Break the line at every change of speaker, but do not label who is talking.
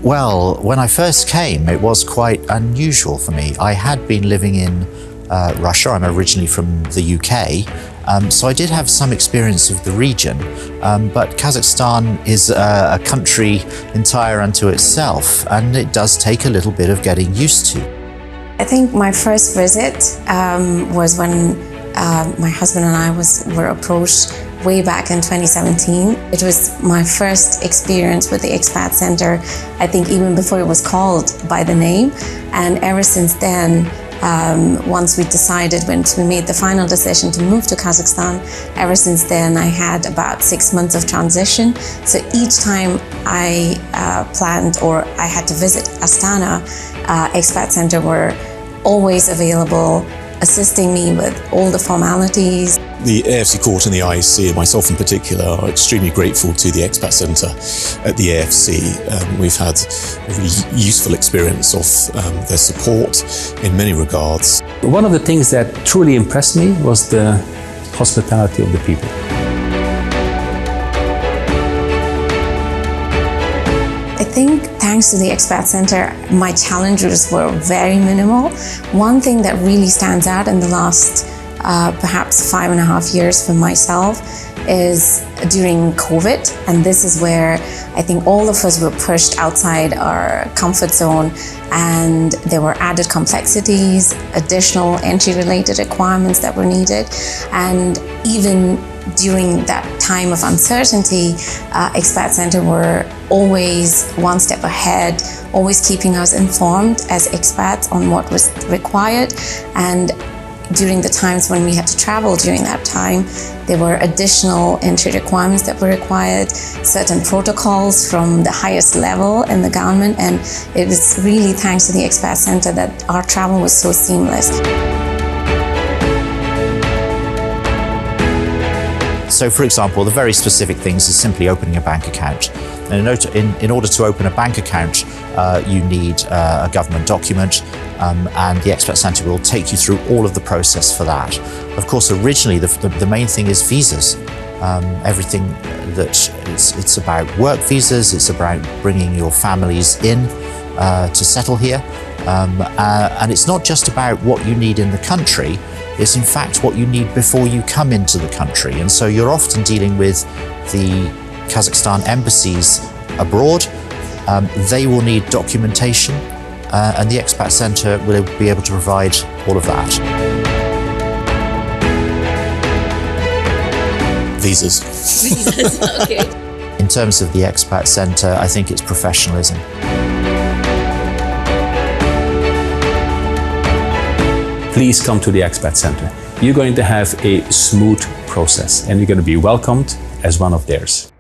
Well, when I first came, it was quite unusual for me. I had been living in Russia. I'm originally from the UK, so I did have some experience of the region, but Kazakhstan is a country entire unto itself, and it does take a little bit of getting used to.
I think my first visit was when my husband and I were approached way back in 2017. It was my first experience with the Expat Center, I think even before it was called by the name. And ever since then, once we decided, when we made the final decision to move to Kazakhstan, ever since then I had about 6 months of transition. So each time I planned or I had to visit Astana, Expat Center were always available, assisting me with all the formalities.
The AFC Court and the IEC, and myself in particular, are extremely grateful to the Expat Centre at the AFC. We've had a really useful experience of their support in many regards.
One of the things that truly impressed me was the hospitality of the people.
I think thanks to the Expat Center, my challenges were very minimal. One thing that really stands out in the last perhaps 5.5 years for myself is during COVID, and this is where I think all of us were pushed outside our comfort zone, and there were added complexities, additional entry-related requirements that were needed, and even during that time of uncertainty, Expat Center were always one step ahead, always keeping us informed as expats on what was required. And during the times when we had to travel during that time, there were additional entry requirements that were required, certain protocols from the highest level in the government, and it was really thanks to the Expat Center that our travel was so seamless.
So, for example, the very specific things is simply opening a bank account. And in order to open a bank account, you need a government document, and the Expat Center will take you through all of the process for that. Of course, originally, the main thing is visas. Everything that it's about work visas, it's about bringing your families in to settle here. And it's not just about what you need in the country, it's in fact what you need before you come into the country. And so you're often dealing with the Kazakhstan embassies abroad. They will need documentation, and the Expat Center will be able to provide all of that.
Visas.
Visas, okay.
In terms of the Expat Center, I think it's professionalism.
Please come to the Expat Center. You're going to have a smooth process, and you're going to be welcomed as one of theirs.